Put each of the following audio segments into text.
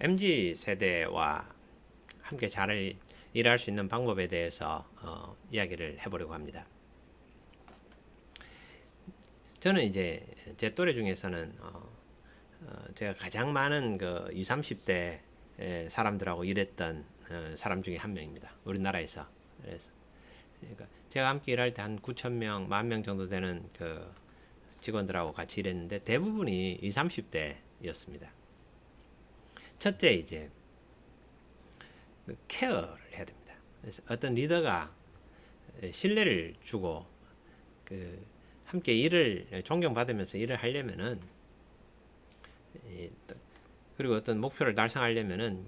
MZ 세대와 함께 잘 일할 수 있는 방법에 대해서 이야기를 해보려고 합니다. 저는 이제 제 또래 중에서는 제가 가장 많은 그 20, 30대 사람들하고 일했던 사람 중에 한 명입니다. 우리나라에서. 그래서 그러니까 제가 함께 일할 때 한 9천 명, 10,000명 정도 되는 그 직원들하고 같이 일했는데 대부분이 20, 30대였습니다. 첫째 이제 그 케어를 해야 됩니다. 그래서 어떤 리더가 신뢰를 주고 그 함께 일을 존경받으면서 일을 하려면은 그리고 어떤 목표를 달성하려면은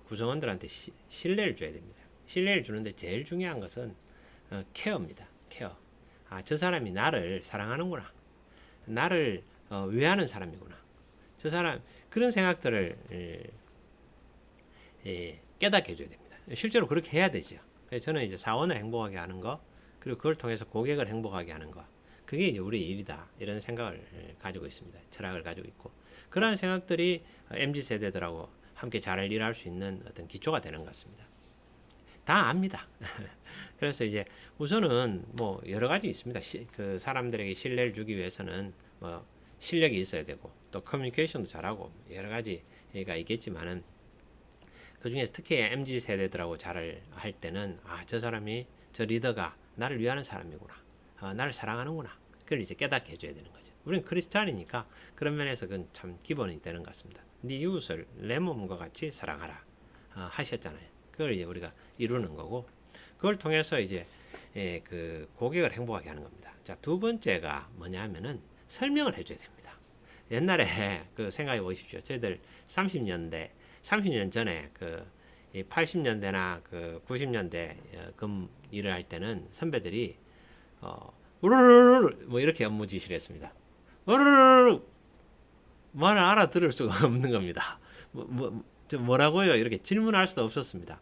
구성원들한테 신뢰를 줘야 됩니다. 신뢰를 주는데 제일 중요한 것은 케어입니다. 케어. 아, 저 사람이 나를 사랑하는구나. 나를 위하는 사람이구나. 저 사람 그런 생각들을 깨닫게 해줘야 됩니다. 실제로 그렇게 해야 되죠. 저는 이제 사원을 행복하게 하는 거, 그리고 그걸 통해서 고객을 행복하게 하는 거, 그게 이제 우리의 일이다. 이런 생각을 가지고 있습니다. 철학을 가지고 있고. 그러한 생각들이 MZ 세대들하고 함께 잘 일할 수 있는 어떤 기초가 되는 것 같습니다. 다 압니다. 그래서 이제 우선은 뭐 여러 가지 있습니다. 그 사람들에게 신뢰를 주기 위해서는 뭐 실력이 있어야 되고 또 커뮤니케이션도 잘하고 여러 가지가 있겠지만은 그 중에서 특히 MZ 세대들하고 잘 할 때는 저 사람이 저 리더가 나를 위하는 사람이구나. 나를 사랑하는구나. 그걸 이제 깨닫게 해줘야 되는 거죠. 우리는 크리스찬이니까 그런 면에서 그건 참 기본이 되는 것 같습니다. 네 이웃을 내 몸과 같이 사랑하라 하셨잖아요. 그걸 이제 우리가 이루는 거고 그걸 통해서 이제 그 고객을 행복하게 하는 겁니다. 자, 두 번째가 뭐냐면은 설명을 해줘야 됩니다. 옛날에 그 생각해 보십시오. 저희들 30년 전에 그 80년대나 그 90년대 일을 할 때는 선배들이 우르르르 뭐 이렇게 업무 지시를 했습니다. 우르르르 말을 알아들을 수가 없는 겁니다. 뭐라고요? 이렇게 질문할 수도 없었습니다.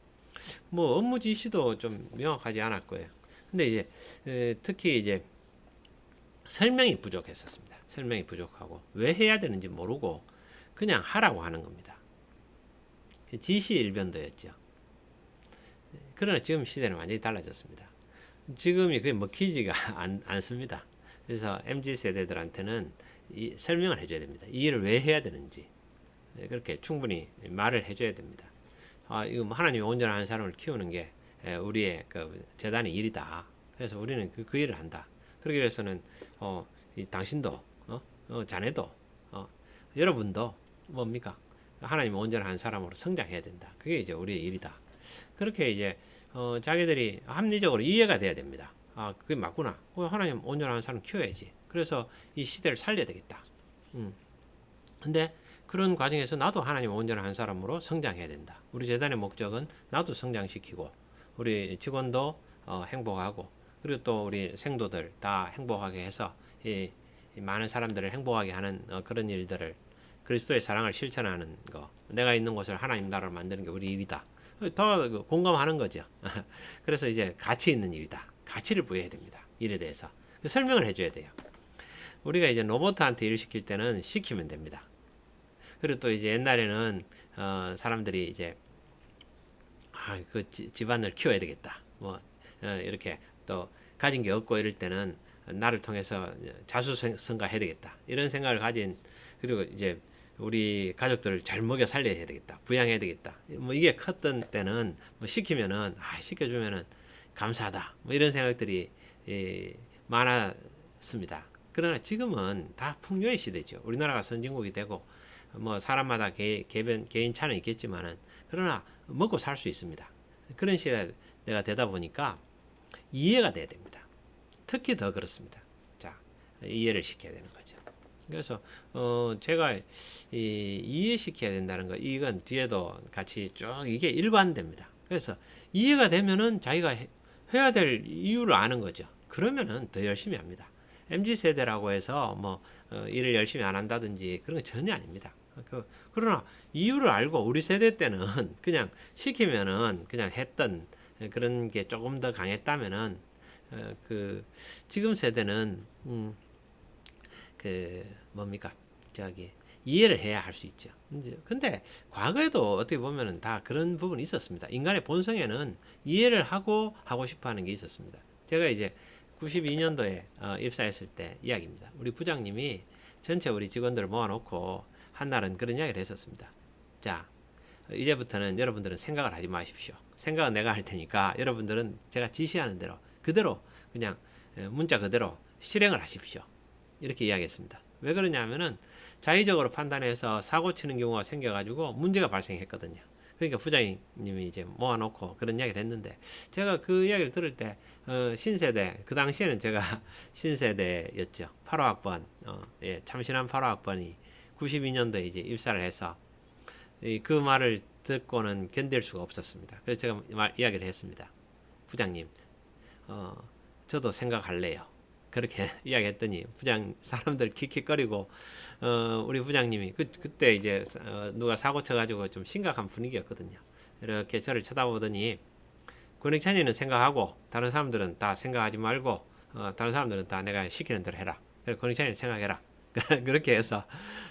뭐 업무 지시도 좀 명확하지 않았고요. 근데 이제 특히 이제 설명이 부족했었습니다. 설명이 부족하고 왜 해야 되는지 모르고 그냥 하라고 하는 겁니다. 지시일변도였죠. 그러나 지금 시대는 완전히 달라졌습니다. 지금이 그게 먹히지가 않습니다. 그래서 MZ 세대들한테는 설명을 해줘야 됩니다. 이 일을 왜 해야 되는지 그렇게 충분히 말을 해줘야 됩니다. 이거 하나님이 온전한 사람을 키우는 게 우리의 그 재단의 일이다. 그래서 우리는 그 일을 한다. 그러기 위해서는 당신도 자네도 여러분도 뭡니까? 하나님 온전한 사람으로 성장해야 된다. 그게 이제 우리의 일이다. 그렇게 이제 자기들이 합리적으로 이해가 돼야 됩니다. 그게 맞구나. 하나님 온전한 사람 키워야지. 그래서 이 시대를 살려야 되겠다. 근데 그런 과정에서 나도 하나님 온전한 사람으로 성장해야 된다. 우리 재단의 목적은 나도 성장시키고 우리 직원도 행복하고 그리고 또 우리 생도들 다 행복하게 해서 이 많은 사람들을 행복하게 하는 그런 일들을 그리스도의 사랑을 실천하는 거. 내가 있는 곳을 하나님 나라로 만드는 게 우리 일이다. 더 공감하는 거죠. 그래서 이제 가치 있는 일이다. 가치를 부여해야 됩니다. 일에 대해서. 설명을 해줘야 돼요. 우리가 이제 로봇한테 일 시킬 때는 시키면 됩니다. 그리고 또 이제 옛날에는 사람들이 이제 그 집안을 키워야 되겠다. 뭐 이렇게 또 가진 게 없고 이럴 때는 나를 통해서 자수성가해야 되겠다. 이런 생각을 가진 그리고 이제 우리 가족들을 잘 먹여 살려야 되겠다. 부양해야 되겠다. 뭐 이게 컸던 때는 뭐 시키면은 시켜주면은 감사하다. 뭐 이런 생각들이 많았습니다. 그러나 지금은 다 풍요의 시대죠. 우리나라가 선진국이 되고 뭐 사람마다 개인 차는 있겠지만은 그러나 먹고 살 수 있습니다. 그런 시대가 되다 보니까 이해가 돼야 됩니다. 특히 더 그렇습니다. 자, 이해를 시켜야 되는 거죠. 그래서 제가 이해시켜야 된다는 거 이건 뒤에도 같이 쭉 이게 일관됩니다. 그래서 이해가 되면은 자기가 해야 될 이유를 아는 거죠. 그러면은 더 열심히 합니다. MZ 세대라고 해서 뭐 일을 열심히 안 한다든지 그런 건 전혀 아닙니다. 그러나 이유를 알고 우리 세대 때는 그냥 시키면은 그냥 했던 그런 게 조금 더 강했다면은 그 지금 세대는 그 뭡니까 저기 이해를 해야 할 수 있죠. 근데 과거에도 어떻게 보면은 다 그런 부분이 있었습니다. 인간의 본성에는 이해를 하고 싶어 하는 게 있었습니다. 제가 이제 92년도에 입사했을 때 이야기입니다. 우리 부장님이 전체 우리 직원들을 모아놓고 한날은 그런 이야기를 했었습니다. 자, 이제부터는 여러분들은 생각을 하지 마십시오. 생각은 내가 할 테니까 여러분들은 제가 지시하는 대로 그대로 그냥 문자 그대로 실행을 하십시오. 이렇게 이야기했습니다. 왜 그러냐면은 자의적으로 판단해서 사고 치는 경우가 생겨가지고 문제가 발생했거든요. 그러니까 부장님이 이제 모아놓고 그런 이야기를 했는데 제가 그 이야기를 들을 때 신세대 그 당시에는 제가 신세대였죠. 8호학번 예, 참신한 8호학번이 92년도에 이제 입사를 해서 그 말을 듣고는 견딜 수가 없었습니다. 그래서 제가 이야기를 했습니다. 부장님, 저도 생각할래요. 그렇게 이야기했더니 사람들 킥킥거리고 우리 부장님이 그때 이제 누가 사고 쳐가지고 좀 심각한 분위기였거든요. 이렇게 저를 쳐다보더니 권익찬이는 생각하고 다른 사람들은 다 생각하지 말고 다른 사람들은 다 내가 시키는 대로 해라. 그래 권익찬이는 생각해라. 그렇게 해서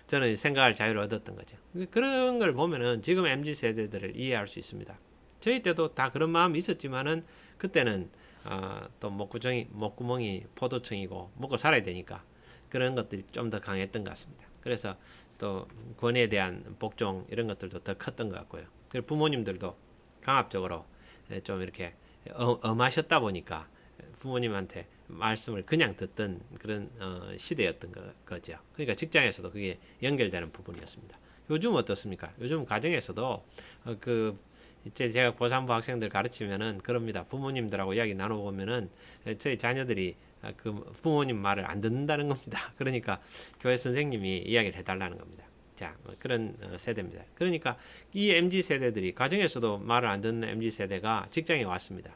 저는 생각할 자유를 얻었던 거죠. 그런 걸 보면은 지금 MZ 세대들을 이해할 수 있습니다. 저희 때도 다 그런 마음이 있었지만은 그때는 또 목구멍이 포도청이고 먹고 살아야 되니까 그런 것들이 좀 더 강했던 것 같습니다. 그래서 또 권위에 대한 복종 이런 것들도 더 컸던 것 같고요. 그리고 부모님들도 강압적으로 좀 이렇게 엄하셨다 보니까 부모님한테 말씀을 그냥 듣던 그런 시대였던 거죠. 그러니까 직장에서도 그게 연결되는 부분이었습니다. 요즘 어떻습니까? 요즘 가정에서도 이제 제가 고3부 학생들 가르치면은 그럽니다. 부모님들하고 이야기 나눠보면은 저희 자녀들이 그 부모님 말을 안 듣는다는 겁니다. 그러니까 교회 선생님이 이야기를 해달라는 겁니다. 자, 그런 세대입니다. 그러니까 이 MZ 세대들이 가정에서도 말을 안 듣는 MZ 세대가 직장에 왔습니다.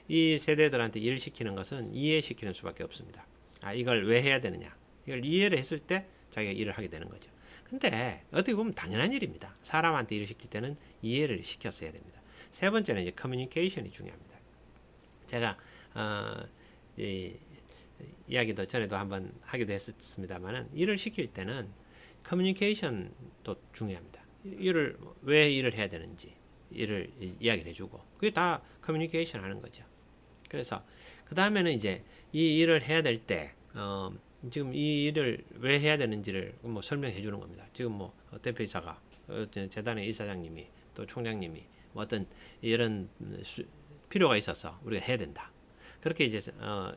이 세대들한테 일을 시키는 것은 이해시키는 수밖에 없습니다. 이걸 왜 해야 되느냐? 이걸 이해를 했을 때 자기가 일을 하게 되는 거죠. 근데 어떻게 보면 당연한 일입니다. 사람한테 일을 시킬 때는 이해를 시켰어야 됩니다. 세 번째는 이제 커뮤니케이션이 중요합니다. 제가 이야기도 전에도 한번 하기도 했었습니다만은 일을 시킬 때는 커뮤니케이션도 중요합니다. 왜 일을 해야 되는지 일을 이야기를 해주고 그게 다 커뮤니케이션 하는 거죠. 그래서 그 다음에는 이제 이 일을 해야 될 때 지금 이 일을 왜 해야 되는지를 뭐 설명해 주는 겁니다. 지금 뭐 대표이사가 재단의 이사장님이 또 총장님이 뭐 어떤 이런 필요가 있어서 우리가 해야 된다. 그렇게 이제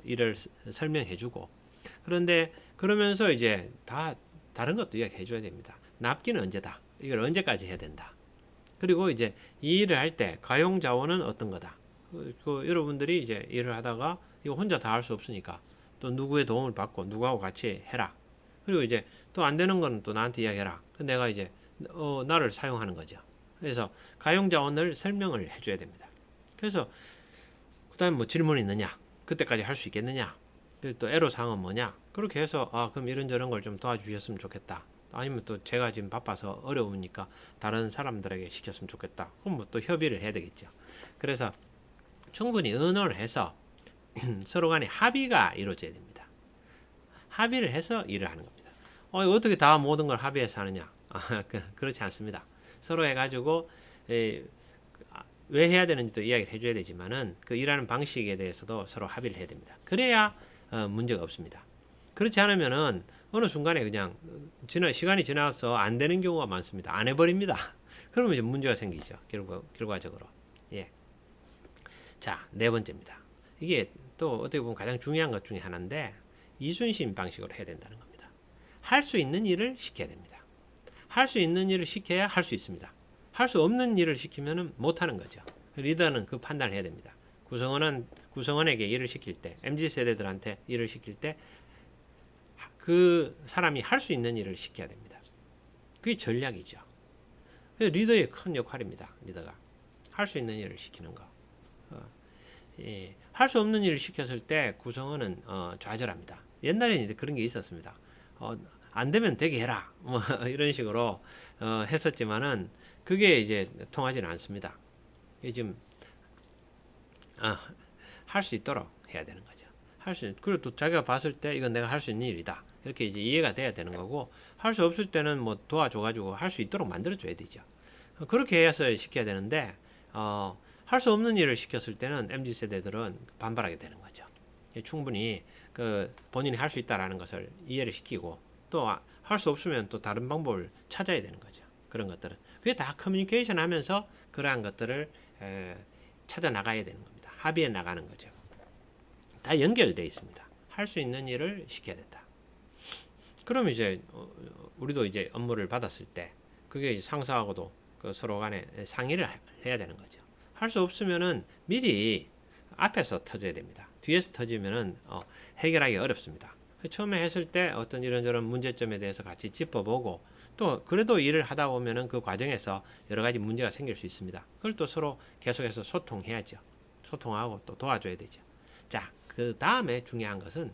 일을 설명해 주고 그런데 그러면서 이제 다 다른 것도 이야기해 줘야 됩니다. 납기는 언제다. 이걸 언제까지 해야 된다. 그리고 이제 이 일을 할 때 가용 자원은 어떤 거다. 여러분들이 이제 일을 하다가 이거 혼자 다 할 수 없으니까 또 누구의 도움을 받고 누구하고 같이 해라. 그리고 이제 또 안 되는 거는 또 나한테 이야기해라. 내가 이제 나를 사용하는 거죠. 그래서 가용 자원을 설명을 해줘야 됩니다. 그래서 그다음에 뭐 질문 있느냐? 그때까지 할 수 있겠느냐? 그리고 또 애로 사항은 뭐냐? 그렇게 해서 그럼 이런저런 걸 좀 도와주셨으면 좋겠다. 아니면 또 제가 지금 바빠서 어려우니까 다른 사람들에게 시켰으면 좋겠다. 그럼 뭐 또 협의를 해야 되겠죠. 그래서 충분히 의논을 해서 서로 간에 합의가 이루어져야 됩니다. 합의를 해서 일을 하는 겁니다. 어떻게 다 모든 걸 합의해서 하느냐? 그렇지 않습니다. 서로 해가지고 왜 해야 되는지도 이야기를 해줘야 되지만은 그 일하는 방식에 대해서도 서로 합의를 해야 됩니다. 그래야 문제가 없습니다. 그렇지 않으면은 어느 순간에 그냥 시간이 지나서 안 되는 경우가 많습니다. 안 해버립니다. 그러면 이제 문제가 생기죠. 결과적으로. 예. 자, 네 번째입니다. 이게 또 어떻게 보면 가장 중요한 것 중에 하나인데 이순신 방식으로 해야 된다는 겁니다. 할 수 있는 일을 시켜야 됩니다. 할 수 있는 일을 시켜야 할 수 있습니다. 할 수 없는 일을 시키면 못하는 거죠. 리더는 그 판단을 해야 됩니다. 구성원에게 일을 시킬 때, MZ 세대들한테 일을 시킬 때 그 사람이 할 수 있는 일을 시켜야 됩니다. 그게 전략이죠. 리더의 큰 역할입니다. 리더가 할 수 있는 일을 시키는 거. 할 수 없는 일을 시켰을 때 구성원은 좌절합니다. 옛날에는 그런 게 있었습니다. 안 되면 되게 해라. 뭐 이런 식으로 했었지만은 그게 이제 통하지는 않습니다. 지금 할 수 있도록 해야 되는 거죠. 그리고 또 자기가 봤을 때 이건 내가 할 수 있는 일이다. 이렇게 이제 이해가 돼야 되는 거고, 할 수 없을 때는 뭐 도와줘가지고 할 수 있도록 만들어줘야 되죠. 그렇게 해서 시켜야 되는데, 할 수 없는 일을 시켰을 때는 MZ 세대들은 반발하게 되는 거죠. 충분히 그 본인이 할 수 있다라는 것을 이해를 시키고, 또 할 수 없으면 또 다른 방법을 찾아야 되는 거죠. 그런 것들은 그게 다 커뮤니케이션 하면서 그러한 것들을 찾아 나가야 되는 겁니다. 합의해 나가는 거죠. 다 연결되어 있습니다. 할 수 있는 일을 시켜야 된다. 그럼 이제 우리도 이제 업무를 받았을 때 그게 이제 상사하고도 그 서로 간에 상의를 해야 되는 거죠. 할 수 없으면은 미리 앞에서 터져야 됩니다. 뒤에서 터지면은 해결하기 어렵습니다. 처음에 했을 때 어떤 이런저런 문제점에 대해서 같이 짚어보고, 또 그래도 일을 하다 보면은 그 과정에서 여러 가지 문제가 생길 수 있습니다. 그걸 또 서로 계속해서 소통해야죠. 소통하고 또 도와줘야 되죠. 자, 그 다음에 중요한 것은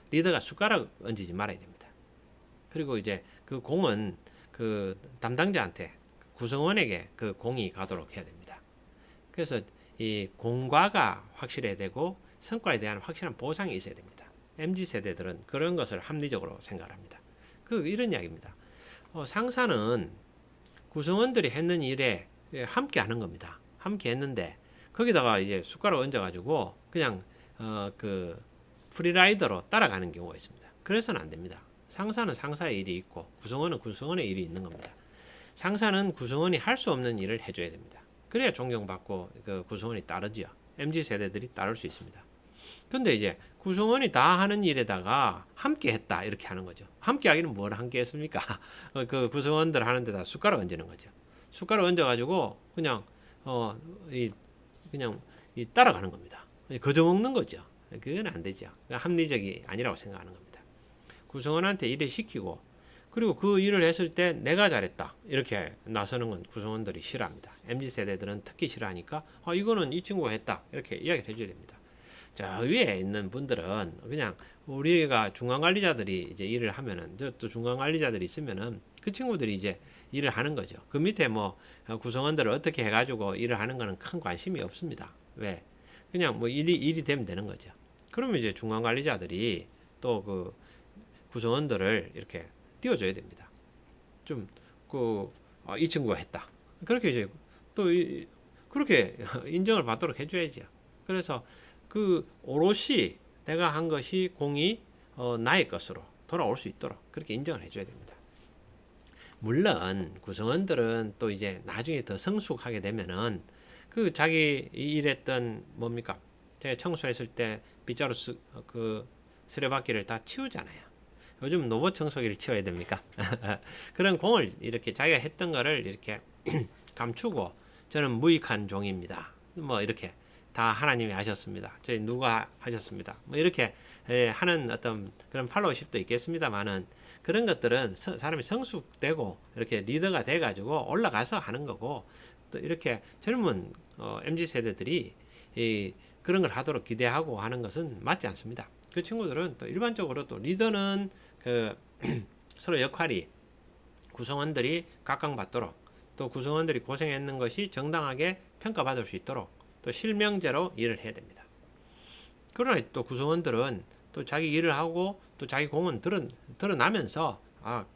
리더가 숟가락 얹지 말아야 됩니다. 그리고 이제 그 공은 그 담당자한테, 구성원에게 그 공이 가도록 해야 됩니다. 그래서 이 공과가 확실해야 되고 성과에 대한 확실한 보상이 있어야 됩니다. MZ 세대들은 그런 것을 합리적으로 생각합니다. 이런 이야기입니다. 상사는 구성원들이 했는 일에 함께 하는 겁니다. 함께 했는데 거기다가 이제 숟가락 얹어가지고 그냥 그 프리라이더로 따라가는 경우가 있습니다. 그래서는 안 됩니다. 상사는 상사의 일이 있고 구성원은 구성원의 일이 있는 겁니다. 상사는 구성원이 할 수 없는 일을 해줘야 됩니다. 그래야 존경받고 그 구성원이 따르지요. MZ 세대들이 따를 수 있습니다. 근데 이제 구성원이 다 하는 일에다가 함께 했다 이렇게 하는 거죠. 함께 하기는 뭘 함께 했습니까? 그 구성원들 하는 데다 숟가락 얹는 거죠. 숟가락 얹어가지고 그냥 그냥 따라가는 겁니다. 거저 먹는 거죠. 그건 안 되죠. 합리적이 아니라고 생각하는 겁니다. 구성원한테 일을 시키고, 그리고 그 일을 했을 때 내가 잘했다 이렇게 나서는 건 구성원들이 싫어합니다. MZ 세대들은 특히 싫어하니까 이거는 이 친구가 했다 이렇게 이야기를 해줘야 됩니다. 저 위에 있는 분들은 그냥 우리가 중간관리자들이 이제 일을 하면은, 또 중간관리자들이 있으면은 그 친구들이 이제 일을 하는 거죠. 그 밑에 뭐 구성원들을 어떻게 해가지고 일을 하는 거는 큰 관심이 없습니다. 왜? 그냥 뭐 일이 되면 되는 거죠. 그러면 이제 중간관리자들이 또 그 구성원들을 이렇게 띄워줘야 됩니다. 좀 이 친구가 했다. 그렇게 이제 또 그렇게 인정을 받도록 해줘야죠. 그래서 그 오롯이 내가 한 것이 공이 나의 것으로 돌아올 수 있도록 그렇게 인정을 해줘야 됩니다. 물론 구성원들은 또 이제 나중에 더 성숙하게 되면은 그 자기 일했던 뭡니까? 제가 청소했을 때 빗자루 그 쓰레받기를 다 치우잖아요. 요즘 로봇 청소기를 치워야 됩니까? 그런 공을 이렇게 자기가 했던 거를 이렇게 감추고, 저는 무익한 종입니다. 뭐 이렇게 다 하나님이 하셨습니다. 저희 누가 하셨습니다. 뭐 이렇게 하는 어떤 그런 팔로우십도 있겠습니다만은, 그런 것들은 사람이 성숙되고 이렇게 리더가 돼가지고 올라가서 하는 거고, 또 이렇게 젊은 MZ 세대들이 그런 걸 하도록 기대하고 하는 것은 맞지 않습니다. 그 친구들은 또 일반적으로 또 리더는 그 서로 역할이 구성원들이 각광받도록, 또 구성원들이 고생했는 것이 정당하게 평가받을 수 있도록 또 실명제로 일을 해야 됩니다. 그러나 또 구성원들은 또 자기 일을 하고 또 자기 공은 드러나면서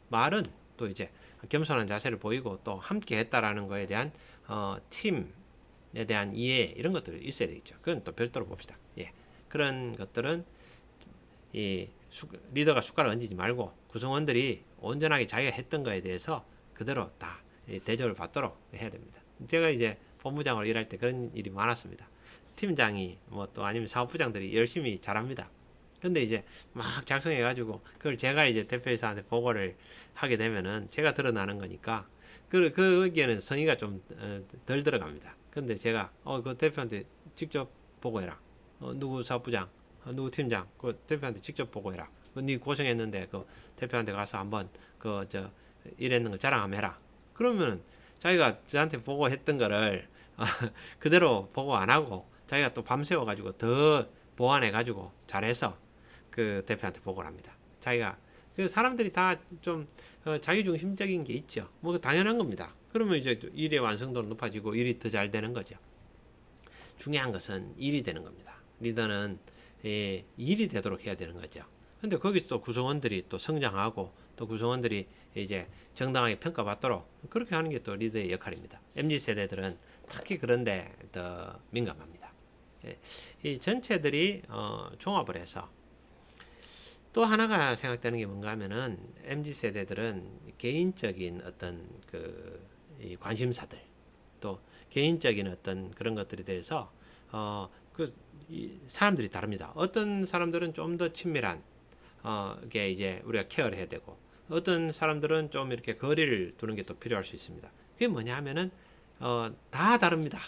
말은 또 이제 겸손한 자세를 보이고 또 함께 했다라는 거에 대한 팀에 대한 이해, 이런 것들이 있어야 되겠죠. 그건 또 별도로 봅시다. 그런 것들은 리더가 숟가락 얹지 말고 구성원들이 온전하게 자기가 했던 거에 대해서 그대로 다 대접을 받도록 해야 됩니다. 제가 이제 본부장으로 일할 때 그런 일이 많았습니다. 팀장이 뭐 또 아니면 사업부장들이 열심히 잘합니다. 근데 이제 막 작성해가지고 그걸 제가 이제 대표이사한테 보고를 하게 되면은 제가 드러나는 거니까 거기에는 성의가 좀 덜 들어갑니다. 근데 제가 그 대표한테 직접 보고해라. 누구 사업부장, 누구 팀장, 그 대표한테 직접 보고해라. 네 고생했는데 그 대표한테 가서 한번 일했는 거 자랑 한번 해라. 그러면은 자기가 저한테 보고했던 거를 그대로 보고 안 하고 자기가 또 밤새워 가지고 더 보완해 가지고 잘해서 그 대표한테 보고를 합니다. 자기가 그 사람들이 다 좀 자기 중심적인 게 있죠. 뭐 당연한 겁니다. 그러면 이제 일의 완성도는 높아지고 일이 더 잘 되는 거죠. 중요한 것은 일이 되는 겁니다. 리더는 일이 되도록 해야 되는 거죠. 근데 거기서 또 구성원들이 또 성장하고 또 구성원들이 이제 정당하게 평가받도록 그렇게 하는 게 또 리더의 역할입니다. MZ 세대들은 특히 그런데 더 민감합니다. 이 전체들이 종합을 해서 또 하나가 생각되는 게 뭔가 하면은 MZ 세대들은 개인적인 어떤 이 관심사들 또 개인적인 어떤 그런 것들에 대해서 이 사람들이 다릅니다. 어떤 사람들은 좀 더 친밀한 게 이제 우리가 케어를 해야 되고 어떤 사람들은 좀 이렇게 거리를 두는 게 또 필요할 수 있습니다. 그게 뭐냐 하면은 다 다릅니다.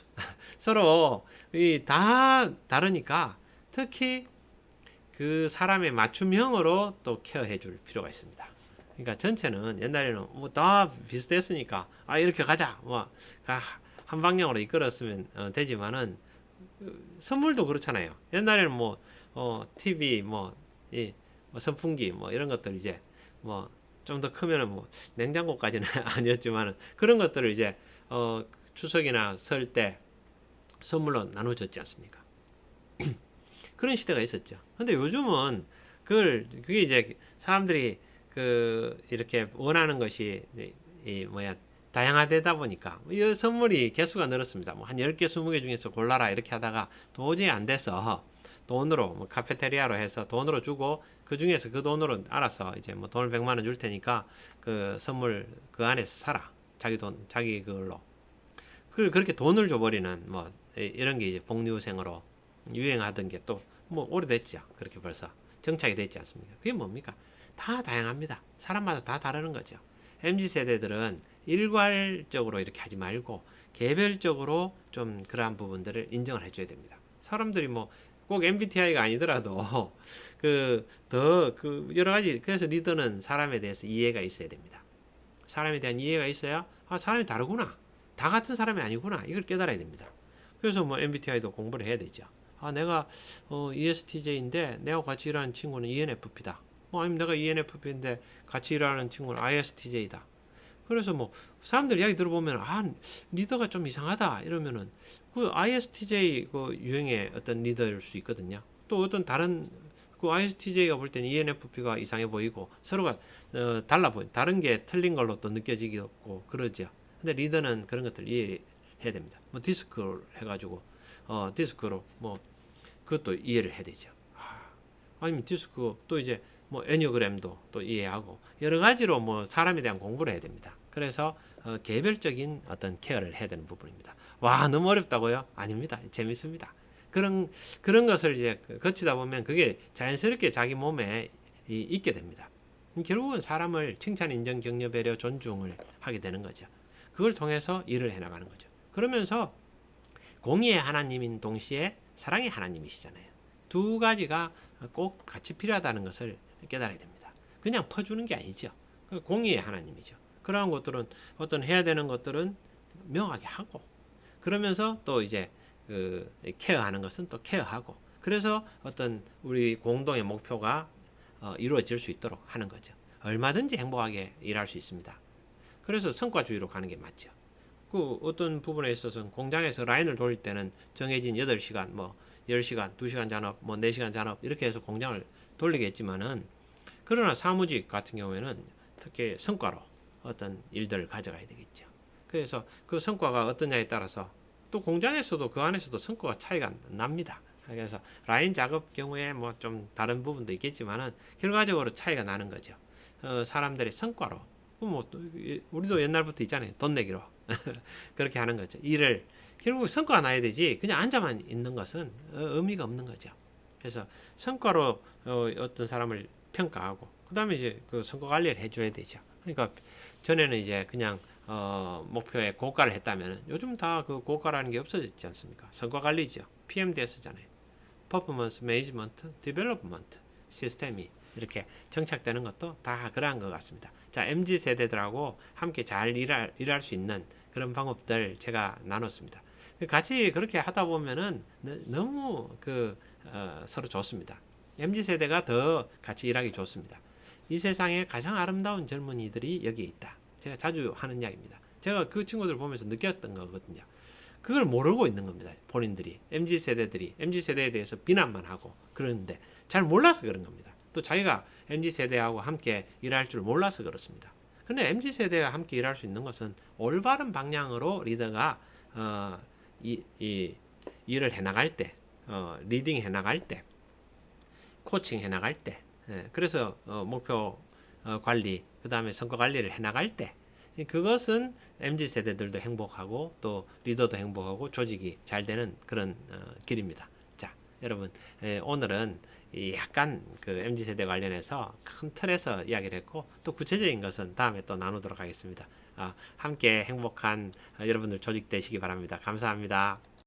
서로 다 다르니까 특히 그 사람의 맞춤형으로 또 케어해 줄 필요가 있습니다. 그러니까 전체는 옛날에는 뭐 다 비슷했으니까 이렇게 가자 뭐 한 방향으로 이끌었으면 되지만은 선물도 그렇잖아요. 옛날에는 뭐 TV 이 선풍기 뭐 이런 것들 이제 뭐 좀 더 크면은 뭐 냉장고까지는 아니었지만은 그런 것들을 이제 추석이나 설 때 선물로 나눠줬지 않습니까? 그런 시대가 있었죠. 근데 요즘은 그게 이제 사람들이 이렇게 원하는 것이 이 뭐야 다양화되다 보니까 이 선물이 개수가 늘었습니다. 뭐 한 10개, 20개 중에서 골라라 이렇게 하다가 도저히 안 돼서 돈으로 뭐 카페테리아로 해서 돈으로 주고 그 중에서 그 돈으로 알아서 이제 뭐 돈을 100만 원 줄 테니까 그 선물 그 안에서 사라. 자기 돈 자기 그걸로. 그렇게 돈을 줘버리는 뭐 이런 게 이제 복리후생으로 유행하던 게 또 뭐 오래됐죠. 그렇게 벌써 정착이 됐지 않습니까? 그게 뭡니까? 다 다양합니다. 사람마다 다 다르는 거죠. MZ 세대들은 일괄적으로 이렇게 하지 말고 개별적으로 좀 그러한 부분들을 인정을 해줘야 됩니다. 사람들이 뭐 꼭 MBTI가 아니더라도 여러 가지 그래서 리더는 사람에 대해서 이해가 있어야 됩니다. 사람에 대한 이해가 있어야 사람이 다르구나. 다 같은 사람이 아니구나. 이걸 깨달아야 됩니다. 그래서 뭐 MBTI도 공부를 해야 되죠. 내가 ESTJ인데 내가 같이 일하는 친구는 ENFP다. 아니면 내가 ENFP인데 같이 일하는 친구는 ISTJ다. 그래서 뭐 사람들 이야기 들어보면 리더가 좀 이상하다 이러면은 그 ISTJ 그 유형의 어떤 리더일 수 있거든요. 또 어떤 다른 그 ISTJ가 볼 때는 ENFP가 이상해 보이고 서로가 달라 보인 다른 게 틀린 걸로 또 느껴지고 그러죠. 근데 리더는 그런 것들 이해해야 됩니다. 뭐 디스크를 해가지고 디스크로 뭐 그것도 이해를 해야 되죠. 아니면 디스크 또 이제 뭐 애니어그램도 또 이해하고 여러 가지로 뭐 사람에 대한 공부를 해야 됩니다. 그래서 개별적인 어떤 케어를 해야 되는 부분입니다. 와 너무 어렵다고요? 아닙니다. 재밌습니다. 그런 것을 이제 거치다 보면 그게 자연스럽게 자기 몸에 있게 됩니다. 결국은 사람을 칭찬, 인정, 격려, 배려, 존중을 하게 되는 거죠. 그걸 통해서 일을 해나가는 거죠. 그러면서 공의의 하나님인 동시에 사랑의 하나님이시잖아요. 두 가지가 꼭 같이 필요하다는 것을 깨달아야 됩니다. 그냥 퍼주는 게 아니죠. 공의의 하나님이죠. 그러한 것들은 어떤 해야 되는 것들은 명확하게 하고 그러면서 또 이제 케어하는 것은 또 케어하고 그래서 어떤 우리 공동의 목표가 이루어질 수 있도록 하는 거죠. 얼마든지 행복하게 일할 수 있습니다. 그래서 성과주의로 가는 게 맞죠. 그 어떤 부분에 있어서는 공장에서 라인을 돌릴 때는 정해진 8시간, 뭐 10시간, 2시간 잔업, 뭐 4시간 잔업 이렇게 해서 공장을 돌리겠지만은 그러나 사무직 같은 경우에는 특히 성과로 어떤 일들을 가져가야 되겠죠. 그래서 그 성과가 어떠냐에 따라서 또 공장에서도 그 안에서도 성과가 차이가 납니다. 그래서 라인 작업 경우에 뭐 좀 다른 부분도 있겠지만은 결과적으로 차이가 나는 거죠. 사람들의 성과로 뭐 우리도 옛날부터 있잖아요. 돈 내기로 그렇게 하는 거죠. 일을 결국 성과가 나야 되지 그냥 앉아만 있는 것은 의미가 없는 거죠. 그래서 성과로 어떤 사람을 평가하고 그 다음에 이제 그 성과 관리를 해줘야 되죠. 그러니까 전에는 이제 그냥 목표에 고가를 했다면 요즘 다 그 고가라는 게 없어졌지 않습니까? 성과 관리죠. PMDS잖아요. 퍼포먼스 매니지먼트 디벨롭먼트 시스템이 이렇게 정착되는 것도 다 그러한 것 같습니다. 자, MZ 세대들하고 함께 잘 일할 수 있는 그런 방법들 제가 나눴습니다. 같이 그렇게 하다 보면은 너무 서로 좋습니다. MZ 세대가 더 같이 일하기 좋습니다. 이 세상에 가장 아름다운 젊은이들이 여기에 있다. 제가 자주 하는 이야기입니다. 제가 그 친구들 보면서 느꼈던 거거든요. 그걸 모르고 있는 겁니다. 본인들이 MZ 세대에 대해서 비난만 하고 그러는데 잘 몰라서 그런 겁니다. 또 자기가 MZ세대하고 함께 일할 줄 몰라서 그렇습니다. 근데 MZ세대와 함께 일할 수 있는 것은 올바른 방향으로 리더가 이 일을 해나갈 때, 리딩 해나갈 때, 코칭 해나갈 때, 그래서 목표 관리, 그 다음에 성과 관리를 해나갈 때, 그것은 MZ세대들도 행복하고 또 리더도 행복하고 조직이 잘 되는 그런 길입니다. 자, 여러분, 오늘은 약간 그 MZ세대 관련해서 큰 틀에서 이야기를 했고 또 구체적인 것은 다음에 또 나누도록 하겠습니다. 함께 행복한 여러분들 조직 되시기 바랍니다. 감사합니다.